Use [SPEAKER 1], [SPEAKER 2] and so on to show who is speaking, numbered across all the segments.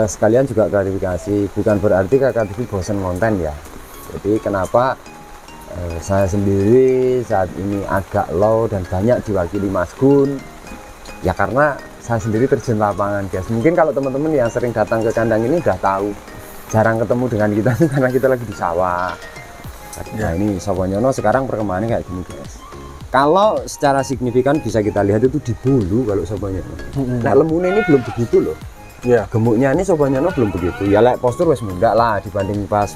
[SPEAKER 1] Sekalian juga klarifikasi, bukan berarti Kakak TV bosan konten ya. Jadi kenapa saya sendiri saat ini agak low dan banyak diwakili Mas Gun, ya karena saya sendiri terjun lapangan guys. Mungkin kalau teman-teman yang sering datang ke kandang ini udah tahu, jarang ketemu dengan kita karena kita lagi di sawah. Nah ini Soponyono sekarang perkembangannya kayak gini guys. Kalau secara signifikan bisa kita lihat itu di bulu kalau Soponyono. Nah lemune ini belum begitu loh. Ya, gemuknya ini Soponyono belum begitu. Ya like postur wes muda lah dibanding pas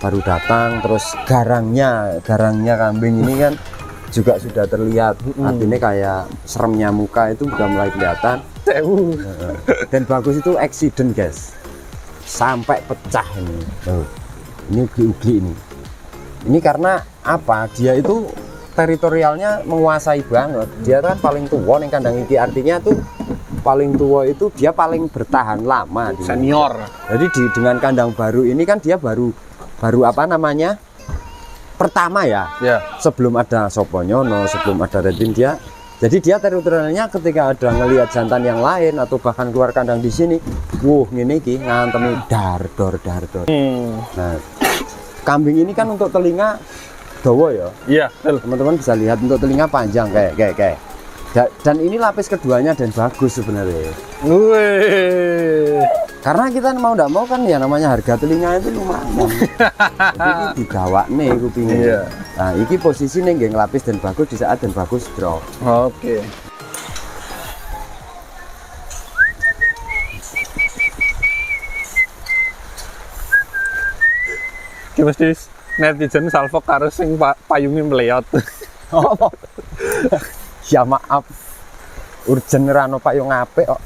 [SPEAKER 1] baru datang. Terus garangnya kambing ini kan juga sudah terlihat. Artinya kayak seremnya muka itu udah mulai kelihatan. Dan bagus itu accident guys. Sampai pecah ini. Ini ugi-ugi ini. Ini karena apa? Dia itu teritorialnya menguasai banget. Dia kan paling tua nih kandang iki, artinya tuh paling tua itu dia paling bertahan lama
[SPEAKER 2] senior.
[SPEAKER 1] Jadi dengan kandang baru ini kan dia baru apa namanya pertama ya. Sebelum ada Soponyono, sebelum ada Redin dia. Jadi dia teritorialnya ketika ada ngelihat jantan yang lain atau bahkan keluar kandang di sini, ngene iki ngantemi dar dor. Nah, kambing ini kan untuk telinga dawa ya. Iya, teman-teman bisa lihat untuk telinga panjang kayak. Dan ini lapis keduanya dan bagus sebenarnya. Karena kita mau tidak mau kan ya namanya harga telinga itu lumayan. Jadi digawak nih kupingnya. Nah, ini posisi nih geng lapis dan bagus di saat dan bagus drop.
[SPEAKER 2] Oke. Mesti netizen salfok karo sing payungnya meleot.
[SPEAKER 1] Oh. Ya maaf, urgen rano payung apik kok.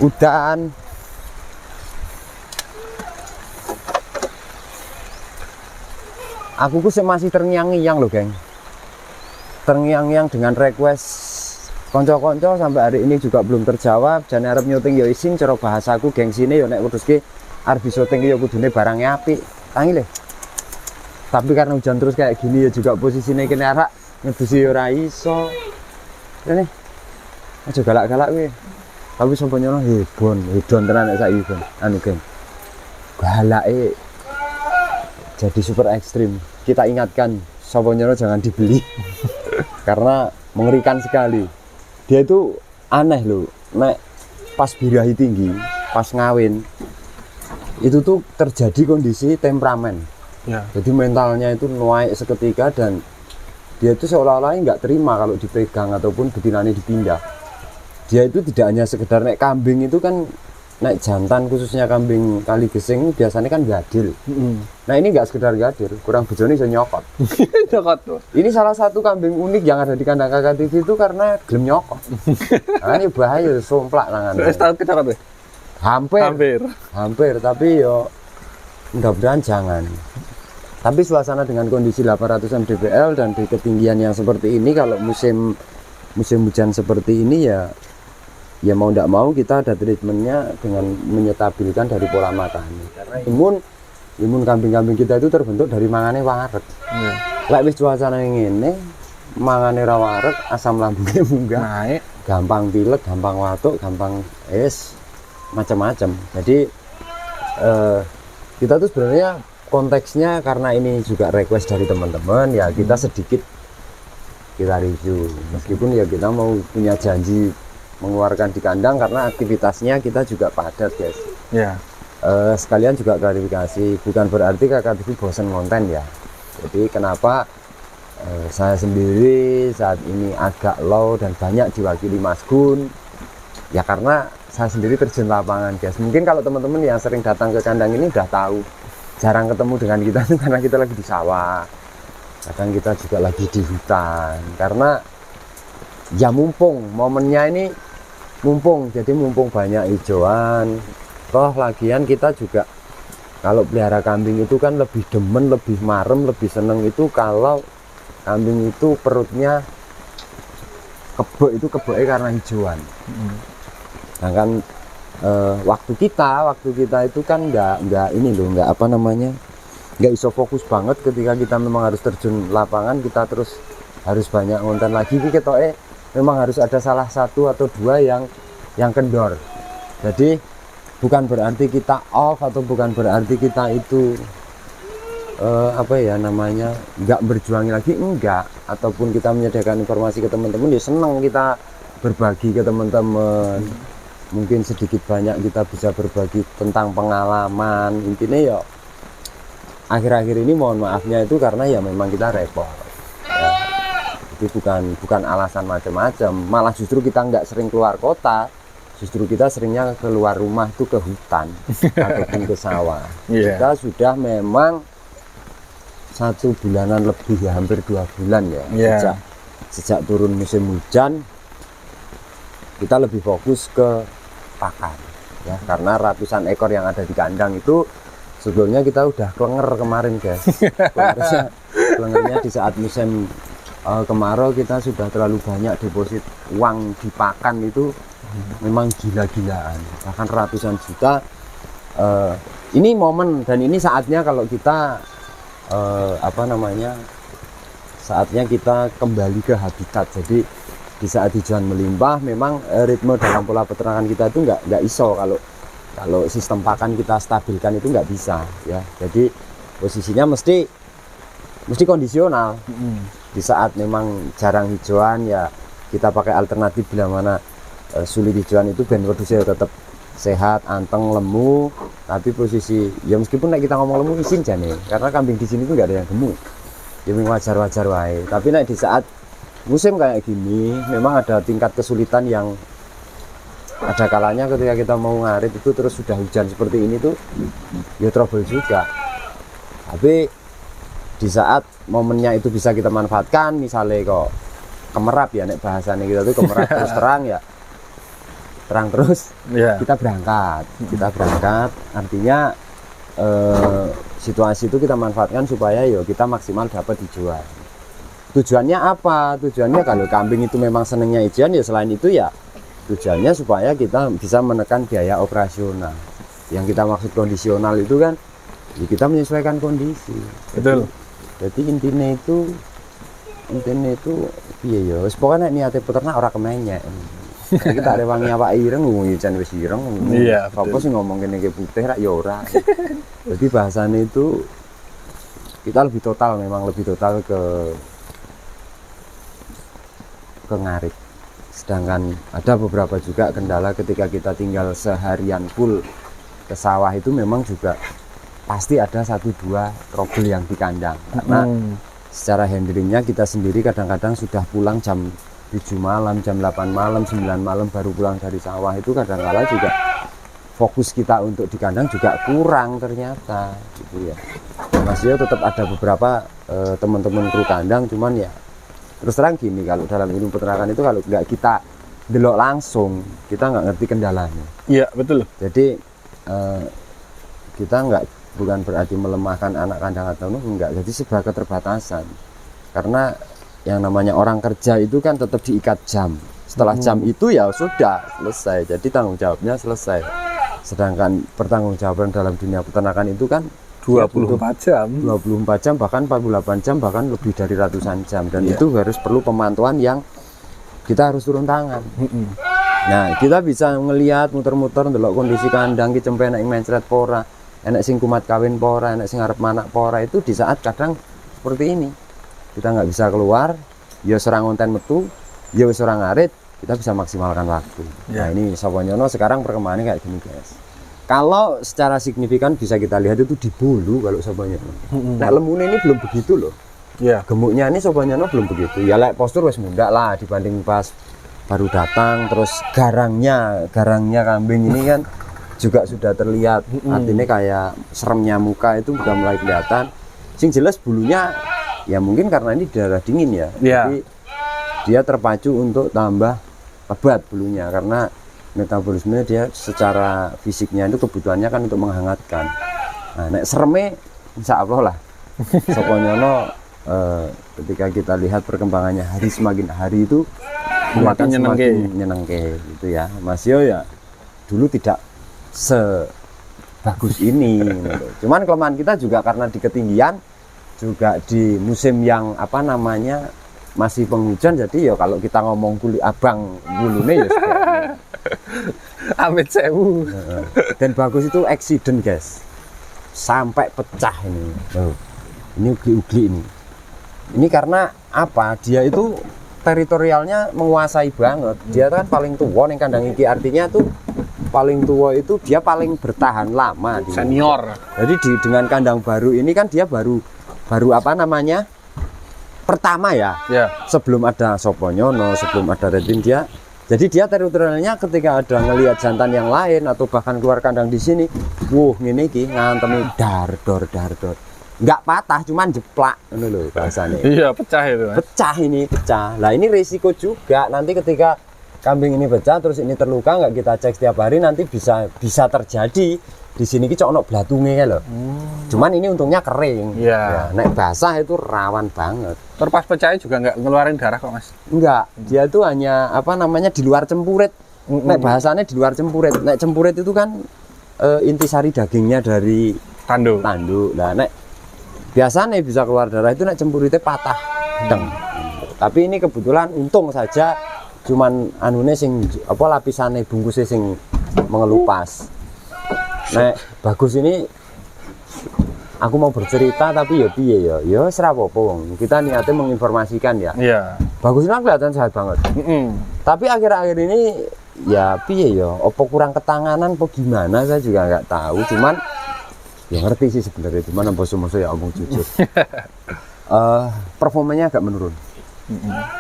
[SPEAKER 1] Udan. Aku masih terngiang-ngiang loh, geng. Terngiang-ngiang dengan request konco-konco sampai hari ini juga belum terjawab. Jane arep nyuting yo isin cara bahasaku geng sini yo nek weduske arep syuting yo kudune barangnya apik. Tangi le. Tapi karena hujan terus kayak gini ya juga posisinya kene arak ngedusi ora iso. Rene. Aja galak-galak kowe. Tapi Soponyono hedon tenan nek saiki, Bang. Anu, geng. Galake jadi super ekstrim. Kita ingatkan Soponyono jangan dibeli. Karena mengerikan sekali. Dia itu aneh loh. Nek pas birahi tinggi, pas ngawin, itu tuh terjadi kondisi temperamen. Jadi mentalnya itu naik seketika dan dia itu seolah-olah nggak terima kalau dipegang ataupun betinanya dipindah. Dia itu tidak hanya sekedar naik kambing itu kan, naik jantan khususnya kambing kali gesing biasanya kan gadil. Nah ini nggak sekedar gadil, kurang bejone iso nyokot. Nyokot tuh. Ini salah satu kambing unik yang ada di kandang Kakak TV itu karena gelem nyokot. Nah, ini bahaya, somplak tangan.
[SPEAKER 2] Tahun kita kan?
[SPEAKER 1] Hampir, tapi yo mudah-mudahan jangan. Tapi suasana dengan kondisi 800 mdpl dan di ketinggian yang seperti ini, kalau musim hujan seperti ini ya mau tidak mau kita ada treatmentnya dengan menyetabilkan dari pola makan. Karena imun kambing-kambing kita itu terbentuk dari mangane waret. Lek wis cuacane ngene, mangane ra waret, asam lambungnya munggah, naik, gampang pilek, gampang watuk, gampang macam-macam. Jadi kita tuh sebenarnya konteksnya karena ini juga request dari teman-teman ya, kita sedikit kita review, meskipun ya kita mau punya janji mengeluarkan di kandang karena aktivitasnya kita juga padat guys. Sekalian juga klarifikasi, bukan berarti Kakak TV bosan konten ya. Jadi kenapa saya sendiri saat ini agak low dan banyak diwakili Mas Gun, ya karena saya sendiri terjun lapangan guys. Mungkin kalau teman-teman yang sering datang ke kandang ini udah tahu, jarang ketemu dengan kita karena kita lagi di sawah, kadang kita juga lagi di hutan. Karena ya mumpung momennya ini, jadi mumpung banyak hijauan. Toh lagian kita juga kalau pelihara kambing itu kan lebih demen, lebih marem, lebih seneng itu kalau kambing itu perutnya kebek karena hijauan. Nah kan waktu kita itu kan nggak iso fokus banget ketika kita memang harus terjun lapangan, kita terus harus banyak ngonten lagi. Kita memang harus ada salah satu atau dua yang kendor. Jadi bukan berarti kita off atau bukan berarti kita itu apa ya namanya nggak berjuang lagi, enggak. Ataupun kita menyediakan informasi ke teman-teman, ya senang kita berbagi ke teman-teman. Mungkin sedikit banyak kita bisa berbagi tentang pengalaman. Intinya ya akhir-akhir ini mohon maafnya itu karena ya memang kita repot ya. Jadi bukan alasan macam-macam, malah justru kita nggak sering keluar kota, justru kita seringnya keluar rumah tuh ke hutan ataupun ke sawah. Kita sudah memang 1 bulanan lebih ya, hampir 2 bulan ya, sejak turun musim hujan kita lebih fokus ke pakan ya, karena ratusan ekor yang ada di kandang itu sebelumnya kita udah klenger kemarin guys. Kelengernya di saat musim kemarau kita sudah terlalu banyak deposit uang di pakan itu, memang gila-gilaan, bahkan ratusan juta. Ini momen dan ini saatnya kalau kita saatnya kita kembali ke habitat. Jadi di saat hijauan melimpah memang ritme dalam pola peternakan kita itu nggak iso kalau sistem pakan kita stabilkan itu nggak bisa ya. Jadi posisinya mesti kondisional. Di saat memang jarang hijauan ya kita pakai alternatif, bila mana sulit hijauan itu ben wedhusnya tetap sehat, anteng, lemu. Tapi posisi ya meskipun kita ngomong lemu isin jane, karena kambing di sini tuh nggak ada yang gemuk, ya wajar-wajar wae. Tapi di saat musim kayak gini memang ada tingkat kesulitan yang ada kalanya ketika kita mau ngarit itu terus sudah hujan seperti ini tuh ya trouble juga. Tapi di saat momennya itu bisa kita manfaatkan, misalnya kok kemerap ya, nek bahasanya kita tuh kemerap terus terang ya, terang terus kita berangkat artinya situasi itu kita manfaatkan supaya yo kita maksimal dapat hijauan. Tujuannya apa? Tujuannya kalau kambing itu memang senengnya hijauan, ya selain itu ya tujuannya supaya kita bisa menekan biaya operasional. Yang kita maksud kondisional itu kan ya kita menyesuaikan kondisi.
[SPEAKER 2] Betul.
[SPEAKER 1] Jadi intinya itu iya ya pokoknya niatnya peternak ora kemenyek. Kita ada wangi apa ireng, hujan wis ireng.
[SPEAKER 2] Iya,
[SPEAKER 1] apa sih ngomong kene ke putih rak ya ora. Jadi bahasanya itu kita lebih total ke ngarit. Sedangkan ada beberapa juga kendala ketika kita tinggal seharian full ke sawah itu memang juga pasti ada 1-2 trouble yang di kandang. Karena secara handlingnya kita sendiri kadang-kadang sudah pulang jam 7 malam, jam 8 malam, 9 malam baru pulang dari sawah. Itu kadang-kala juga fokus kita untuk di kandang juga kurang ternyata gitu ya. Masih tetap ada beberapa teman-teman kru kandang, cuman ya terus terang gini, kalau dalam ilmu peternakan itu kalau nggak kita delok langsung kita nggak ngerti kendalanya.
[SPEAKER 2] Iya betul.
[SPEAKER 1] Jadi kita bukan berarti melemahkan anak kandang atau enggak, jadi sebuah keterbatasan. Karena yang namanya orang kerja itu kan tetap diikat jam. Setelah jam itu ya sudah selesai, jadi tanggung jawabnya selesai. Sedangkan pertanggungjawaban dalam dunia peternakan itu kan
[SPEAKER 2] 24 jam,
[SPEAKER 1] 24 jam, bahkan 48 jam, bahkan lebih dari ratusan jam. Dan itu harus perlu pemantauan yang kita harus turun tangan. Nah, kita bisa ngelihat muter-muter ndelok kondisi kandang ki cempe enak mencret pora, enak sing kumat kawin pora, enak sing arep manak pora. Itu di saat kadang seperti ini. Kita nggak bisa keluar, ya serang konten metu, ya serang ngarit, kita bisa maksimalkan waktu. Nah, ini Soponyono sekarang perkembangannya kayak gini, guys. Kalau secara signifikan bisa kita lihat itu di bulu kalau Soponyono. Nah, lemune ini belum begitu loh. Gemuknya ini Soponyono belum begitu. Ya like postur wis mundak lah dibanding pas baru datang. Terus garangnya kambing ini kan juga sudah terlihat. Artinya kayak seremnya muka itu udah mulai kelihatan. Sing jelas bulunya ya mungkin karena ini daerah dingin ya. Jadi dia terpacu untuk tambah lebat bulunya karena metabolisme dia secara fisiknya itu kebutuhannya kan untuk menghangatkan. Nah, nek sereme insya Allah lah. Soponyono ketika kita lihat perkembangannya hari semakin hari itu semakin nyenengke gitu ya. Mas Yo ya dulu tidak sebagus ini. Cuman kelemahan kita juga karena di ketinggian, juga di musim yang masih penghujan, jadi ya kalau kita ngomong kulit abang bulunya ya
[SPEAKER 2] Amit sewu.
[SPEAKER 1] Dan bagus itu accident guys, sampai pecah ini. Ini ugli ini. Ini karena apa? Dia itu teritorialnya menguasai banget. Dia kan paling tua nih kandang iki, artinya tuh paling tua itu dia paling bertahan lama.
[SPEAKER 2] Senior.
[SPEAKER 1] Jadi dengan kandang baru ini kan dia baru apa namanya? Pertama ya.
[SPEAKER 2] Ya.
[SPEAKER 1] Sebelum ada Soponyono, sebelum ada Redin dia. Jadi dia teritorialnya ketika ada ngelihat jantan yang lain atau bahkan keluar kandang di sini, ngene iki ngantemi dar dor. Enggak patah, cuman jeplak ngono lho bahasane.
[SPEAKER 2] Iya, pecah itu, Mas.
[SPEAKER 1] Pecah ini, pecah. Lah ini risiko juga nanti ketika kambing ini pecah terus ini terluka, nggak kita cek setiap hari, nanti bisa terjadi di sini ki ono blatunge lho. Cuman ini untungnya kering.
[SPEAKER 2] Iya.
[SPEAKER 1] Ya, nek basah itu rawan banget.
[SPEAKER 2] Terpas pecahnya juga nggak ngeluarin darah kok, Mas.
[SPEAKER 1] Enggak, dia tuh hanya apa namanya di luar cempuret. Nek bahasanya di luar cempuret. Nek cempuret itu kan intisari dagingnya dari
[SPEAKER 2] Tanduk.
[SPEAKER 1] Nah, nek biasanya bisa keluar darah itu nek cempuritnya patah. Deng. Tapi ini kebetulan untung saja cuman anune sing apa lapisane bungkusnya sing mengelupas. Nek bagus ini aku mau bercerita tapi ya piye ya wis ra apa-apa wong. Kita niatnya menginformasikan ya.
[SPEAKER 2] Iya.
[SPEAKER 1] Bagus ini kelihatan sehat banget. Tapi akhir-akhir ini ya piye ya, apa kurang ketanganan apa gimana saya juga nggak tahu. Cuman ya ngerti sih sebenarnya, cuman bos-bos ya omong jujur. Performanya agak menurun.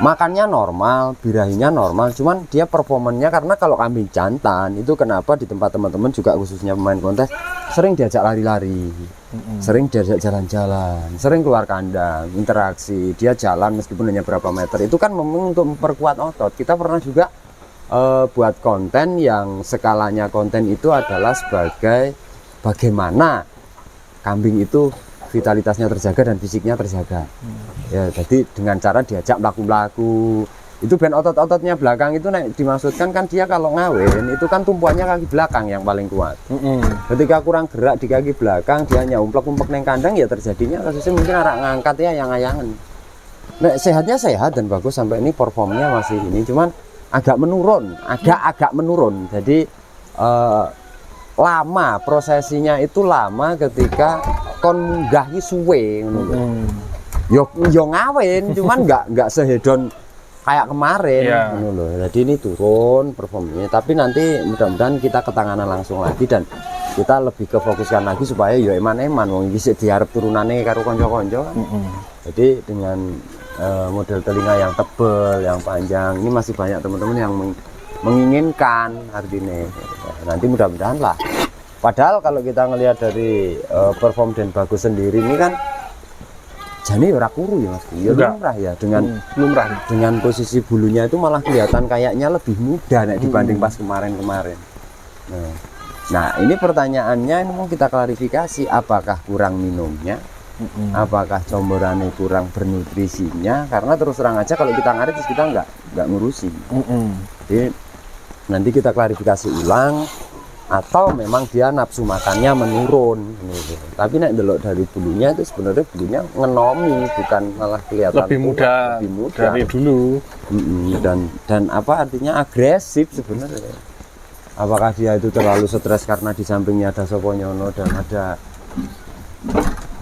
[SPEAKER 1] Makannya normal, birahinya normal, cuman dia performanya karena kalau kambing jantan itu kenapa di tempat teman-teman juga khususnya pemain kontes sering diajak lari-lari, sering diajak jalan-jalan, sering keluar kandang, interaksi, dia jalan meskipun hanya berapa meter, itu kan memang untuk memperkuat otot. Kita pernah juga buat konten yang skalanya konten itu adalah sebagai bagaimana kambing itu vitalitasnya terjaga dan fisiknya terjaga. Ya, jadi dengan cara diajak melaku-melaku. Itu ben otot-ototnya belakang itu dimaksudkan kan dia kalau ngawin itu kan tumpuannya kaki belakang yang paling kuat. Ketika kurang gerak di kaki belakang, dia hanya umplek-umplek neng kandang, ya terjadinya kasusnya mungkin arak ngangkat ya yang ayangan. Nah, sehatnya sehat dan bagus sampai ini performnya masih ini, cuman agak menurun, agak menurun. Jadi lama prosesinya itu lama ketika kon munggah ki suwe ngono. Yo ngawin cuman nggak sehedon kayak kemarin ngono lho. Jadi ini turun performanya, tapi nanti mudah-mudahan kita ketanganan langsung lagi dan kita lebih ke fokuskan lagi supaya yo eman-eman wong iki sik diarep turunane karo kanca-kanca kan. Jadi dengan model telinga yang tebal, yang panjang, ini masih banyak teman-teman yang menginginkan artinya. Nanti mudah-mudahan lah. Padahal kalau kita ngelihat dari perform dan bagus sendiri ini kan jane ora kuru ya Mas. Ya lumrah ya dengan posisi bulunya itu malah kelihatan kayaknya lebih muda nek dibanding pas kemarin-kemarin. Nah, ini pertanyaannya ini mau kita klarifikasi, apakah kurang minumnya? Apakah comborannya kurang bernutrisinya? Karena terus terang aja kalau kita ngarit kita nggak ngurusin. Jadi nanti kita klarifikasi ulang, atau memang dia nafsu makannya menurun gitu. Tapi nek delok dari bulunya itu sebenarnya bulunya ngenomi, bukan malah kelihatan
[SPEAKER 2] lebih muda dari dulu. Dan apa artinya agresif sebenarnya. Apakah dia itu terlalu stres karena di sampingnya ada Soponyono dan ada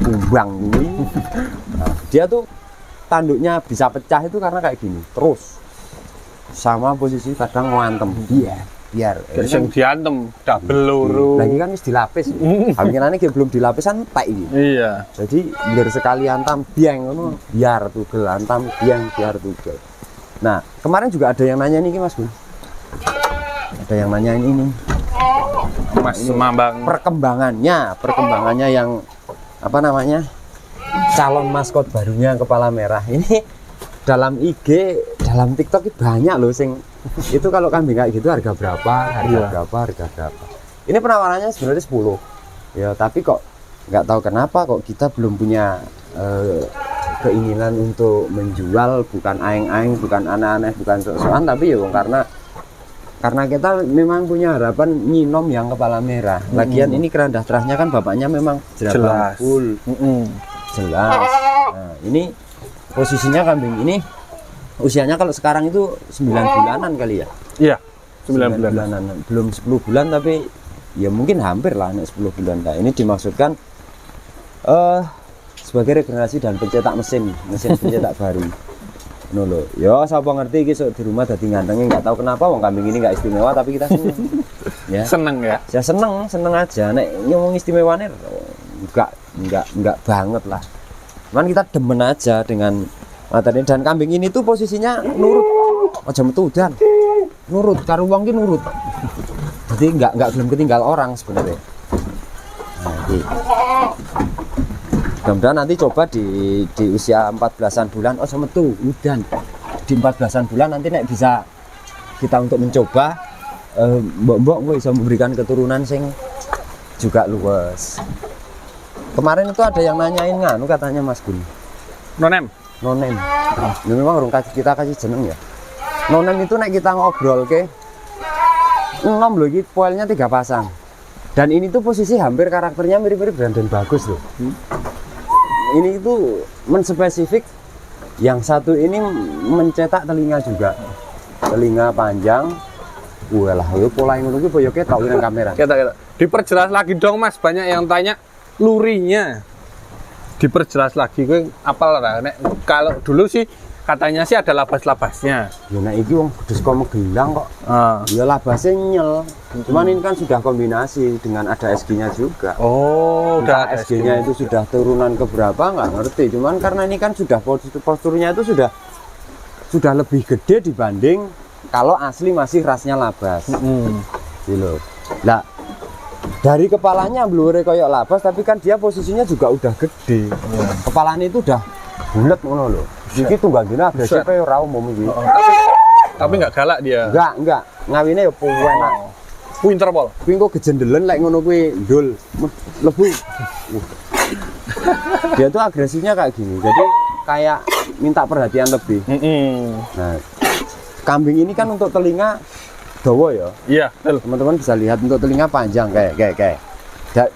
[SPEAKER 2] Kumbang ini. Nah, dia tuh tanduknya bisa pecah itu karena kayak gini terus, sama posisi kadang ngantem biar yang diantem double loro
[SPEAKER 1] lagi kan harus dilapis. Kemungkinannya kayak belum dilapisan tak ini.
[SPEAKER 2] Iya.
[SPEAKER 1] Jadi biar sekali antam biang ngono biar tugel, antam biar tugel. Nah, kemarin juga ada yang nanya nih Mas Bun. Ada yang nanya ini
[SPEAKER 2] Mas Mambang,
[SPEAKER 1] perkembangannya yang apa namanya? Calon maskot barunya kepala merah. Ini dalam IG, dalam TikTok banyak loh sing itu kalau kambing kayak gitu harga berapa. Ini penawarannya sebenarnya 10 ya, tapi kok nggak tahu kenapa kok kita belum punya keinginan untuk menjual, bukan aing-aing, bukan aneh-aneh, bukan sok-sokan, tapi ya karena kita memang punya harapan nyinom yang kepala merah. Lagian ini kerendah terahnya kan bapaknya memang jelas full. Jelas. Nah, ini posisinya kambing ini usianya kalau sekarang itu 9 bulanan kali ya.
[SPEAKER 2] Iya. 9 bulan.
[SPEAKER 1] bulanan. Belum 10 bulan tapi ya mungkin hampir lah nek 10 bulan. Nah, ini dimaksudkan sebagai regenerasi dan pencetak mesin pencetak baru. Ngono lho. Ya sapa ngerti iki sok di rumah dadi gantenge enggak tahu kenapa wong kambing ini enggak istimewa tapi kita seneng. Ya.
[SPEAKER 2] Seneng ya.
[SPEAKER 1] Ya seneng aja nek ngomong istimewane enggak banget lah. Cuman kita demen aja dengan materi dan kambing ini tuh posisinya nurut. Aja metu udan. Nurut karo wong ki nurut. Jadi enggak belum ketinggal orang sebenarnya. Nah, ini. Mudah-mudahan nanti coba di usia 14-an bulan metu udan. Di 14-an bulan nanti nek bisa kita untuk mencoba mbok bisa memberikan keturunan sing juga luas. Kemarin itu ada yang nanyain nganu katanya Mas Gun.
[SPEAKER 2] Nonem.
[SPEAKER 1] Ya memang kita kasih jeneng ya. Nonem itu nek kita ngobrol ke 6 loh iki poelnya 3 pasang. Dan ini tuh posisi hampir karakternya mirip-mirip Brandon Bagus loh. Ini itu menspesifik yang satu ini mencetak telinga juga. Telinga panjang. Walah, yo pola ngono kuwi boyo ketok nang kamera.
[SPEAKER 2] Ketok. Diperjelas lagi dong Mas, banyak yang tanya lurinya. Diperjelas lagi kowe apal ora? Nek kalau dulu sih katanya sih ada labas-labasnya.
[SPEAKER 1] Ya nek iki wong kudus kok megelang kok. Ya labasnya nyel. Cuman ini kan sudah kombinasi dengan ada SG-nya juga.
[SPEAKER 2] Oh, udah
[SPEAKER 1] SG-nya itu sudah turunan ke berapa nggak ngerti. Cuman karena ini kan sudah posturnya itu sudah lebih gede dibanding kalau asli masih rasnya labas. Gitu. Nah, dari kepalanya blure koyok labas tapi kan dia posisinya juga udah gede. Kepalanya itu udah bulet ngono lho. Iki tunggal dina agresif kaya ora umum iki.
[SPEAKER 2] Tapi enggak galak dia.
[SPEAKER 1] Enggak. Ngawine ya enak.
[SPEAKER 2] Pinter pol.
[SPEAKER 1] Kuwi kok gejendelen lek ngono kuwi ndul lebu. Dia tuh agresifnya kayak gini. Jadi kayak minta perhatian lebih. Nah, kambing ini kan untuk telinga dawa ya.
[SPEAKER 2] Iya, betul.
[SPEAKER 1] Teman-teman bisa lihat untuk telinga panjang kayak.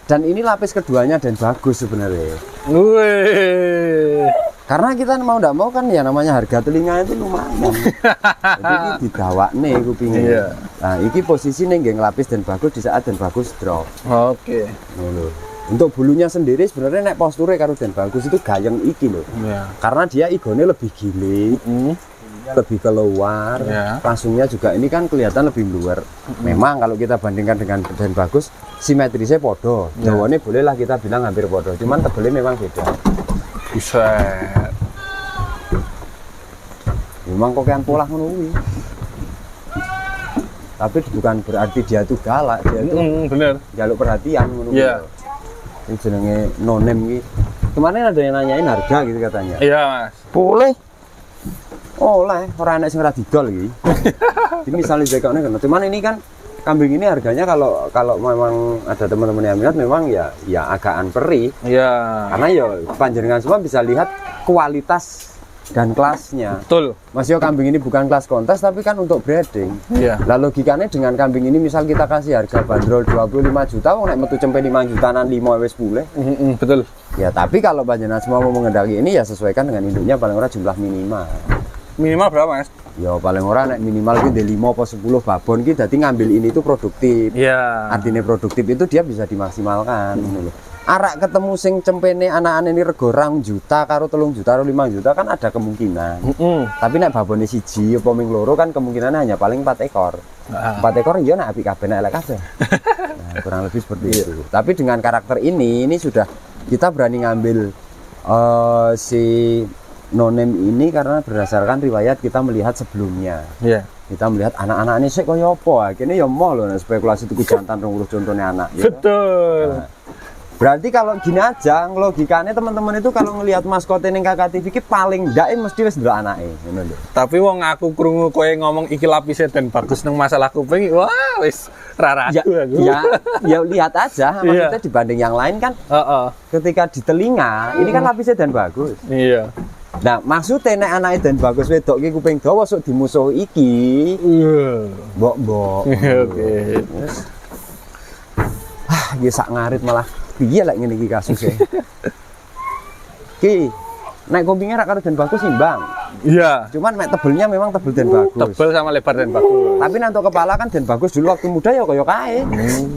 [SPEAKER 1] Dan ini lapis keduanya dan bagus sebenarnya.
[SPEAKER 2] Wih.
[SPEAKER 1] Karena kita mau ndak mau kan ya namanya harga telinga itu lumayan. Jadi ini didawakne kupingnya.
[SPEAKER 2] Iya.
[SPEAKER 1] Nah, iki posisinya nggih ngelapis dan bagus di saat dan bagus drop.
[SPEAKER 2] Oke.
[SPEAKER 1] Ngono. Untuk bulunya sendiri sebenarnya nek posture karo dan bagus itu gayeng iki loh.
[SPEAKER 2] Iya.
[SPEAKER 1] Karena dia igone lebih gilik. Lebih keluar, langsungnya juga ini kan kelihatan lebih luar. Memang kalau kita bandingkan dengan dan bagus, simetrisnya podo. Dawane bolehlah kita bilang hampir podo, cuman tebelnya memang beda.
[SPEAKER 2] Buset.
[SPEAKER 1] Memang kokean pola ngono kuwi. Tapi bukan berarti dia tuh galak, dia tuh
[SPEAKER 2] bener.
[SPEAKER 1] jaluk perhatian ngono kuwi.
[SPEAKER 2] Iya.
[SPEAKER 1] Ini jenenge nonem iki. Kemarin ada yang nanyain harga gitu katanya.
[SPEAKER 2] Iya, Mas.
[SPEAKER 1] Boleh. Oleh, orang enak sing ora didol iki. Ini misalnya dekone kan. Cuman ini kan kambing ini harganya kalau memang ada teman-teman yang minat memang ya agak perih.
[SPEAKER 2] Iya.
[SPEAKER 1] Karena ya panjenengan semua bisa lihat kualitas dan kelasnya.
[SPEAKER 2] Betul.
[SPEAKER 1] Mas yo kambing ini bukan kelas kontes tapi kan untuk breeding.
[SPEAKER 2] Iya.
[SPEAKER 1] Lah logikanya dengan kambing ini misal kita kasih harga bandrol 25 juta, wong nek metu cempe 5 jutaan 5 wis pulih.
[SPEAKER 2] Betul.
[SPEAKER 1] Ya tapi kalau panjenengan semua mau mengendaki ini ya sesuaikan dengan induknya paling ora jumlah minimal.
[SPEAKER 2] Minimal berapa, Mas?
[SPEAKER 1] Ya paling ora nek minimal ki 5 apa 10 babon ki dadi ngambil ini itu produktif.
[SPEAKER 2] Iya.
[SPEAKER 1] Artinya produktif itu dia bisa dimaksimalkan ngono lho. Arak ketemu sing cempene anak-anak ini rego 2 juta karo 3 juta karo 5 juta kan ada kemungkinan. Tapi nek babone siji apa ming loro kan kemungkinannya hanya paling 4 ekor. 4 ekor ya nek apik kabeh nek elek kabeh. Nah, kurang lebih seperti itu. Tapi dengan karakter ini sudah kita berani ngambil si nonem ini karena berdasarkan riwayat kita melihat sebelumnya.
[SPEAKER 2] Iya.
[SPEAKER 1] Kita melihat anak-anak ini sik kaya apa, akhirnya ya mau loh spekulasi tuku jantan rong contohnya anak. Ya.
[SPEAKER 2] Betul.
[SPEAKER 1] Nah, berarti kalau gini aja, logikanya teman-teman itu kalau ngelihat maskote ning Kakak TV ki paling ndak mesti wis ndelok anake, ngono lho.
[SPEAKER 2] Tapi wong aku krungu kowe ngomong iki lapisnya dan bagus nang masalah kuping, wah wis ra ragu aku.
[SPEAKER 1] Ya lihat aja, maksudnya dibanding yang lain kan. Ketika di telinga, ini kan lapisnya dan bagus.
[SPEAKER 2] Iya.
[SPEAKER 1] Nah, maksudnya nek anake dan bagus wedok iki kuping dawa sok dimusuh iki. Mbok.
[SPEAKER 2] Oke.
[SPEAKER 1] Iki sak ngarit malah piye lek ngene iki kasuse. Ki, nek kupinge ra karo dan bagus imbang.
[SPEAKER 2] Iya.
[SPEAKER 1] Cuman mek tebelnya memang tebel dan bagus.
[SPEAKER 2] Tebel sama lebar dan bagus.
[SPEAKER 1] Tapi nanti kepala kan dan bagus dulu waktu muda ya koyo kae.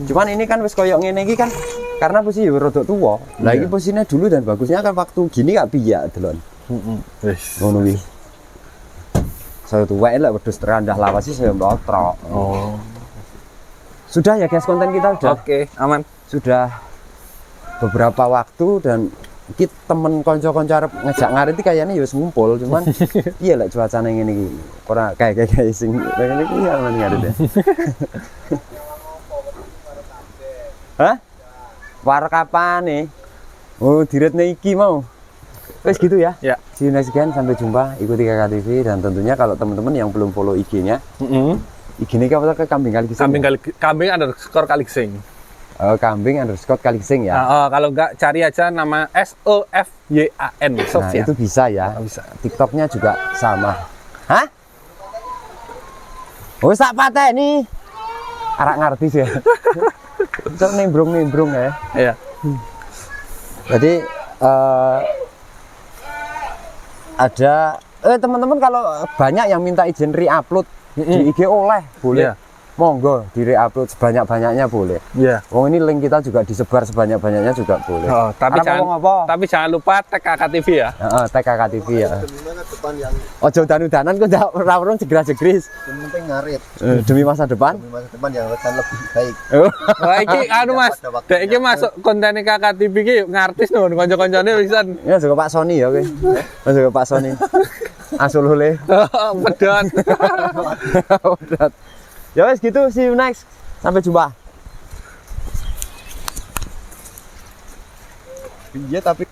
[SPEAKER 1] Cuman ini kan wis koyo ngene iki kan karena posisi ya rodok tuwa. Lah iki posisinya dulu dan bagusnya kan waktu gini gak piye delon.
[SPEAKER 2] Wis.
[SPEAKER 1] Ngono kuwi. Saya tuwek lah wedhus terandah lawas sih saya mbotrok.
[SPEAKER 2] Oh.
[SPEAKER 1] Sudah ya guys, konten kita udah.
[SPEAKER 2] Oke, aman.
[SPEAKER 1] Sudah beberapa waktu dan kita temen konco-konco arep ngejak ngarit iki kayaknya ya wis ngumpul, cuman iya lah cuacane ngene iki. Ora kayak sing ngene iki ya men ngarit ya. Hah? War kapan nih? Oh, diretne iki mau. Wes gitu ya.
[SPEAKER 2] Ya.
[SPEAKER 1] See you next again, sampai jumpa. Ikuti KK TV dan tentunya kalau teman-teman yang belum follow IG-nya, IG-nya apa ke kambing kali gising?
[SPEAKER 2] Kambing underscore kaliksing.
[SPEAKER 1] Oh, kambing underscore kaliksing ya.
[SPEAKER 2] Nah, kalau enggak cari aja nama SOFYAN.
[SPEAKER 1] Nah, itu bisa ya.
[SPEAKER 2] Bisa.
[SPEAKER 1] TikToknya juga sama. Hah? Oh, sak pateh nih. Arak ngerti sih ya. Cok nimbrung ya.
[SPEAKER 2] Iya.
[SPEAKER 1] Jadi ada teman-teman kalau banyak yang minta izin re-upload di IG oleh, boleh.
[SPEAKER 2] Yeah.
[SPEAKER 1] Monggo di re-upload sebanyak-banyaknya boleh.
[SPEAKER 2] Iya.
[SPEAKER 1] Wong ini link kita juga disebar sebanyak-banyaknya juga boleh.
[SPEAKER 2] Oh, tapi jangan lupa tag KK TV ya.
[SPEAKER 1] Heeh, tag KK TV ya. Ojo danu-danan kok ndak ora jegras-jegris.
[SPEAKER 3] Yang penting ngarit
[SPEAKER 1] Demi masa depan.
[SPEAKER 3] demi masa depan yang akan lebih baik.
[SPEAKER 2] Wah, iki anu Mas. Dek iki masuk konten KK TV iki ngartis nun kanca-kancane pisan.
[SPEAKER 1] Ya juga Pak Sony ya kowe. Ya juga Pak Sony. Asul hole.
[SPEAKER 2] Pedot.
[SPEAKER 1] Pedot. Ya wes gitu, see you next. Sampai jumpa.
[SPEAKER 3] Iya tapi